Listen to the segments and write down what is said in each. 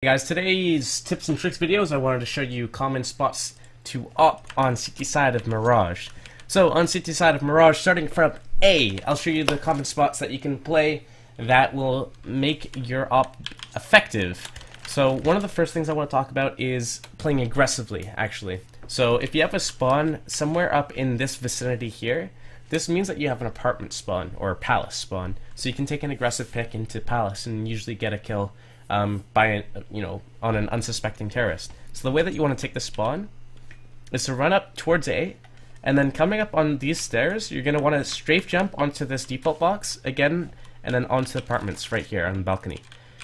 Hey guys, today's tips and tricks videos I wanted to show you common spots to op on CT side of Mirage. So on CT side of Mirage, starting from A, I'll show you the common spots that you can play that will make your op effective. So one of the first things I want to talk about is playing aggressively, actually. So if you have a spawn somewhere up in this vicinity here, this means that you have an apartment spawn or a palace spawn. So you can take an aggressive pick into palace and usually get a kill on an unsuspecting terrorist. So the way that you want to take the spawn is to run up towards A, and then coming up on these stairs, you're going to want to strafe jump onto this default box again, and then onto the apartments right here on the balcony.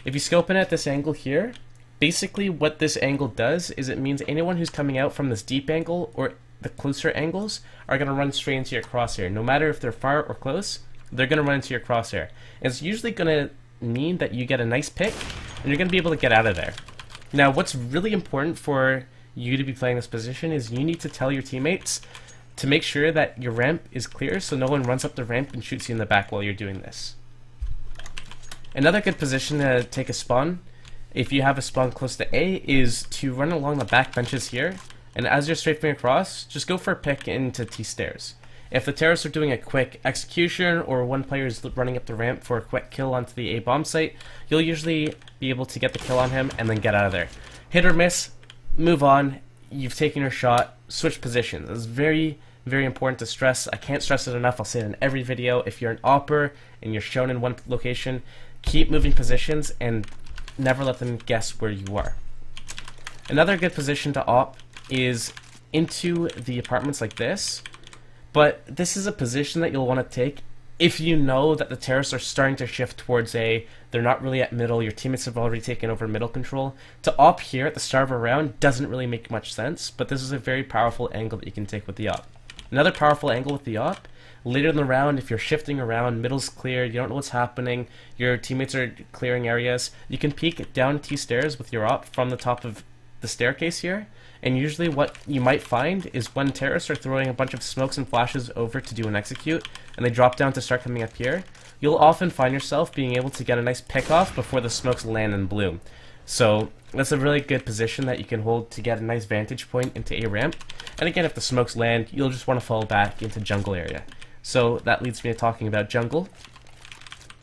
If you scope in at this angle here, basically what this angle does is it means anyone who's coming out from this deep angle or the closer angles are going to run straight into your crosshair. No matter if they're far or close, they're going to run into your crosshair. And it's usually going to mean that you get a nice pick and you're going to be able to get out of there. Now what's really important for you to be playing this position is you need to tell your teammates to make sure that your ramp is clear so no one runs up the ramp and shoots you in the back while you're doing this. Another good position to take a spawn, if you have a spawn close to A, is to run along the back benches here, and as you're strafing across, just go for a pick into T stairs. If the terrorists are doing a quick execution or one player is running up the ramp for a quick kill onto the A bomb site, you'll usually be able to get the kill on him and then get out of there. Hit or miss, move on, you've taken your shot, switch positions. It's very, very important to stress. I can't stress it enough, I'll say it in every video. If you're an opper and you're shown in one location, keep moving positions and never let them guess where you are. Another good position to op is into the apartments like this. But this is a position that you'll want to take if you know that the terrorists are starting to shift towards A, they're not really at middle, your teammates have already taken over middle control. To op here at the start of a round doesn't really make much sense, but this is a very powerful angle that you can take with the op. Another powerful angle with the op, later in the round, if you're shifting around, middle's clear, you don't know what's happening, your teammates are clearing areas, you can peek down T stairs with your op from the top of the staircase here. And usually what you might find is when terrorists are throwing a bunch of smokes and flashes over to do an execute, and they drop down to start coming up here, you'll often find yourself being able to get a nice pick off before the smokes land and bloom. So that's a really good position that you can hold to get a nice vantage point into A ramp. And again, if the smokes land, you'll just want to fall back into jungle area. So that leads me to talking about jungle.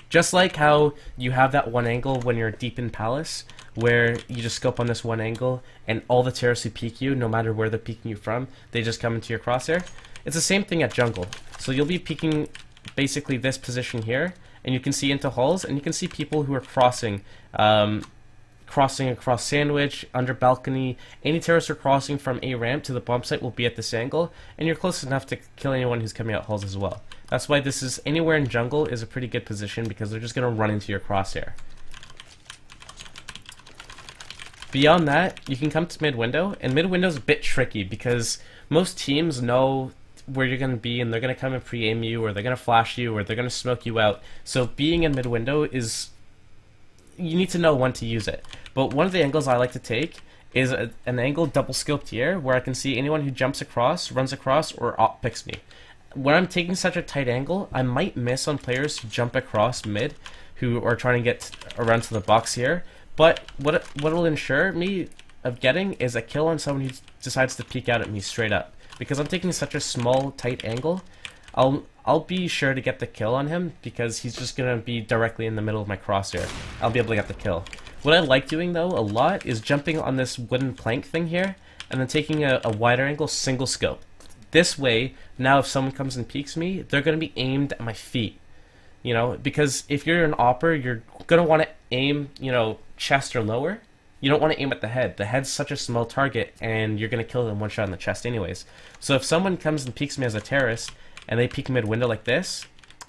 Just like how you have that one angle when you're deep in palace, where you just scope on this one angle and all the terrorists who peek you, no matter where they're peeking you from, they just come into your crosshair. It's the same thing at jungle. So you'll be peeking basically this position here, and you can see into halls, and you can see people who are crossing across sandwich, under balcony. Any terrorists are crossing from A ramp to the bomb site will be at this angle, and you're close enough to kill anyone who's coming out halls as well. That's why this is anywhere in jungle is a pretty good position, because they're just going to run into your crosshair. Beyond that, you can come to mid-window, and mid-window is a bit tricky because most teams know where you're going to be and they're going to come and pre-aim you, or they're going to flash you, or they're going to smoke you out. So being in mid-window is, you need to know when to use it. But one of the angles I like to take is an angle double scoped here where I can see anyone who jumps across, runs across, or op picks me. When I'm taking such a tight angle, I might miss on players who jump across mid who are trying to get around to the box here. But what will ensure me of getting is a kill on someone who decides to peek out at me straight up. Because I'm taking such a small, tight angle, I'll be sure to get the kill on him because he's just going to be directly in the middle of my crosshair. I'll be able to get the kill. What I like doing, though, a lot is jumping on this wooden plank thing here and then taking a wider angle single scope. This way, now if someone comes and peeks me, they're going to be aimed at my feet. You know, because if you're an opper, you're going to want to aim, chest or lower. You don't want to aim at the head. The head's such a small target, and you're going to kill them one shot in the chest anyways. So if someone comes and peeks me as a terrorist, and they peek mid-window like this,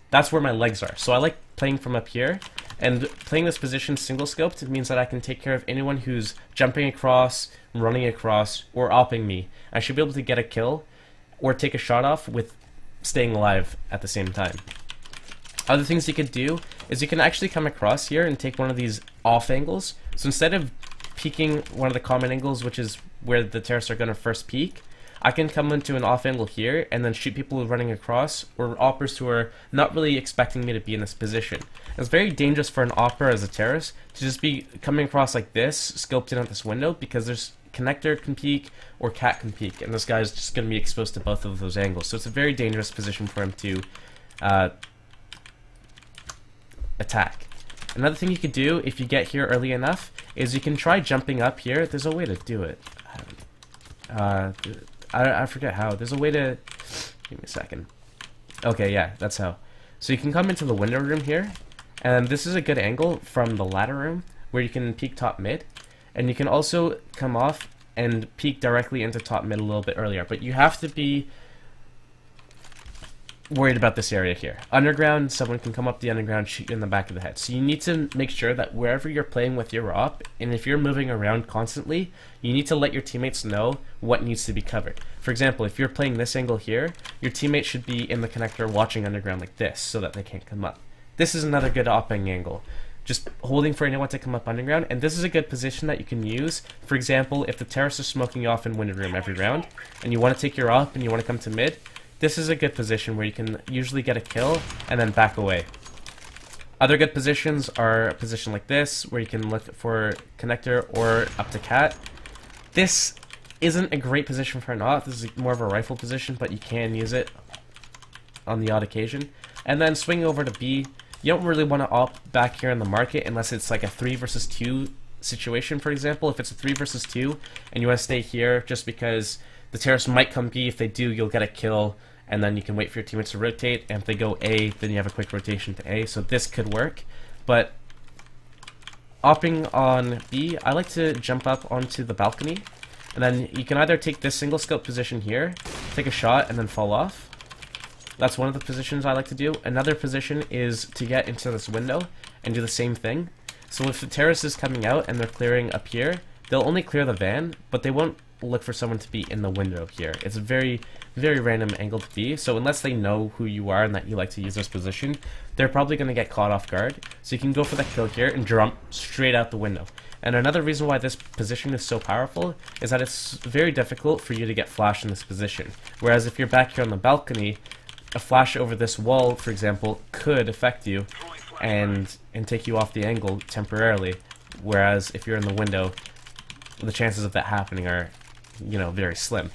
that's where my legs are. So I like playing from up here, and playing this position single-scoped means that I can take care of anyone who's jumping across, running across, or opping me. I should be able to get a kill, or take a shot off with staying alive at the same time. Other things you could do is you can actually come across here and take one of these off angles. So instead of peeking one of the common angles, which is where the terrorists are going to first peek, I can come into an off angle here and then shoot people running across, or oppers who are not really expecting me to be in this position. It's very dangerous for an opper as a terrorist to just be coming across like this, scoped in at this window, because there's connector can peek or cat can peek, and this guy's just going to be exposed to both of those angles. So it's a very dangerous position for him to attack. Another thing you could do if you get here early enough is you can try jumping up here. There's a way to do it. I forget how. There's a way to... Give me a second. Okay, yeah, that's how. So you can come into the window room here, and this is a good angle from the ladder room where you can peek top mid, and you can also come off and peek directly into top mid a little bit earlier, but you have to be worried about this area here. Underground, someone can come up the underground, shoot you in the back of the head. So you need to make sure that wherever you're playing with your op, and if you're moving around constantly, you need to let your teammates know what needs to be covered. For example, if you're playing this angle here, your teammate should be in the connector watching underground like this so that they can't come up. This is another good opping angle. Just holding for anyone to come up underground, and this is a good position that you can use. For example, if the terrorists are smoking you off in window room every round, and you want to take your op and you want to come to mid, this is a good position where you can usually get a kill and then back away. Other good positions are a position like this, where you can look for connector or up to cat. This isn't a great position for an op. This is more of a rifle position, but you can use it on the odd occasion. And then swing over to B. You don't really want to op back here in the market unless it's like a 3 versus 2 situation, for example. If it's a 3 versus 2 and you want to stay here just because the terrorists might come B, if they do, you'll get a kill, and then you can wait for your teammates to rotate, and if they go A, then you have a quick rotation to A, so this could work. But opping on B, I like to jump up onto the balcony, and then you can either take this single scope position here, take a shot, and then fall off. That's one of the positions I like to do. Another position is to get into this window and do the same thing. So if the terrorist is coming out and they're clearing up here, they'll only clear the van, but they won't look for someone to be in the window here. It's a very, very random angle to be, so unless they know who you are and that you like to use this position, they're probably going to get caught off guard. So you can go for that kill here and jump straight out the window. And another reason why this position is so powerful is that it's very difficult for you to get flash in this position. Whereas if you're back here on the balcony, a flash over this wall, for example, could affect you and take you off the angle temporarily. Whereas if you're in the window, the chances of that happening are, you know, very slim.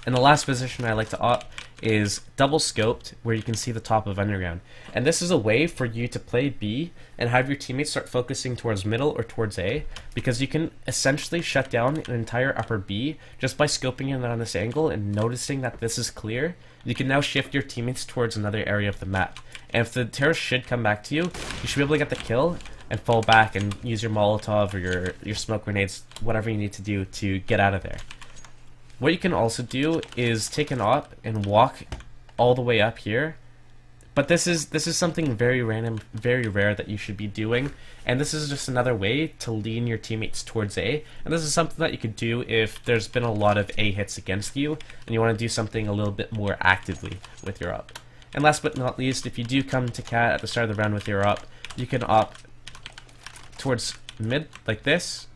And the last position I like to op is double scoped, where you can see the top of underground. And this is a way for you to play B and have your teammates start focusing towards middle or towards A, because you can essentially shut down an entire upper B just by scoping it on this angle and noticing that this is clear. You can now shift your teammates towards another area of the map. And if the terrorist should come back to you, you should be able to get the kill and fall back and use your Molotov or your smoke grenades, whatever you need to do to get out of there. What you can also do is take an op and walk all the way up here, but this is something very random, very rare that you should be doing, and this is just another way to lean your teammates towards A, and this is something that you could do if there's been a lot of A hits against you and you want to do something a little bit more actively with your op. And last but not least, if you do come to cat at the start of the round with your op, you can op towards mid like this,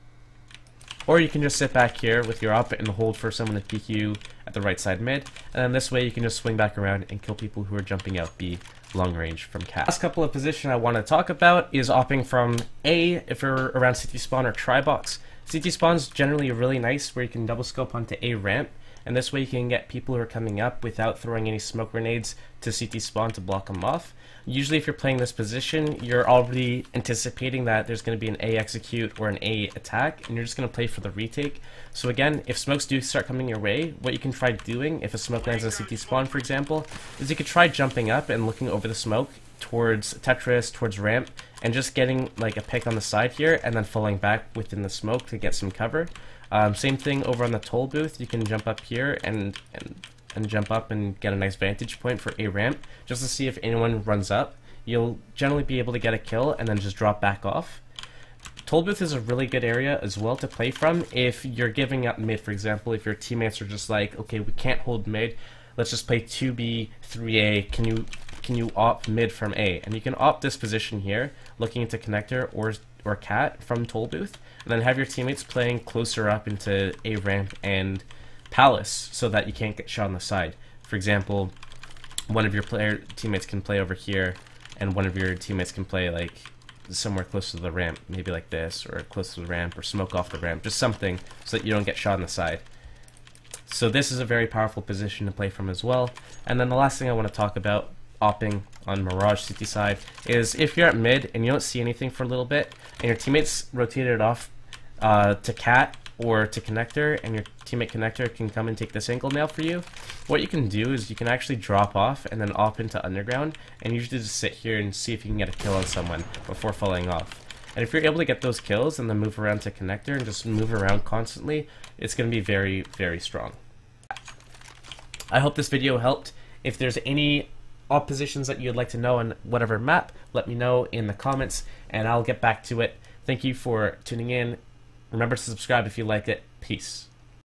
or you can just sit back here with your op and hold for someone to peek you at the right side mid, and then this way you can just swing back around and kill people who are jumping out B long range from cat. Last couple of position I want to talk about is opping from A if you're around CT spawn or try box. CT spawn's generally really nice where you can double scope onto A ramp, and this way you can get people who are coming up without throwing any smoke grenades to CT spawn to block them off. Usually if you're playing this position, you're already anticipating that there's going to be an A execute or an A attack, and you're just going to play for the retake. So again, if smokes do start coming your way, what you can try doing, if a smoke lands on CT spawn for example, is you could try jumping up and looking over the smoke towards Tetris, towards ramp, and just getting like a pick on the side here, and then falling back within the smoke to get some cover. Same thing over on the Tollbooth, you can jump up here and jump up and get a nice vantage point for A ramp, just to see if anyone runs up. You'll generally be able to get a kill and then just drop back off. Tollbooth is a really good area as well to play from if you're giving up mid, for example, if your teammates are just like, okay, we can't hold mid, let's just play 2B, 3A, can you op mid from A? And you can opt this position here, looking into connector or cat from Tollbooth, and then have your teammates playing closer up into A ramp and palace so that you can't get shot on the side. For example, one of your teammates can play over here, and one of your teammates can play like somewhere close to the ramp, maybe like this, or close to the ramp, or smoke off the ramp, just something so that you don't get shot on the side. So this is a very powerful position to play from as well. And then the last thing I want to talk about, Opping on Mirage City side, is if you're at mid and you don't see anything for a little bit, and your teammates rotated off to cat or to connector, and your teammate connector can come and take this angle nail for you, what you can do is you can actually drop off and then op into underground, and usually just sit here and see if you can get a kill on someone before falling off. And if you're able to get those kills and then move around to connector and just move around constantly, it's going to be very, very strong. I hope this video helped. If there's any op positions that you'd like to know on whatever map, let me know in the comments and I'll get back to it. Thank you for tuning in. Remember to subscribe if you like it. Peace.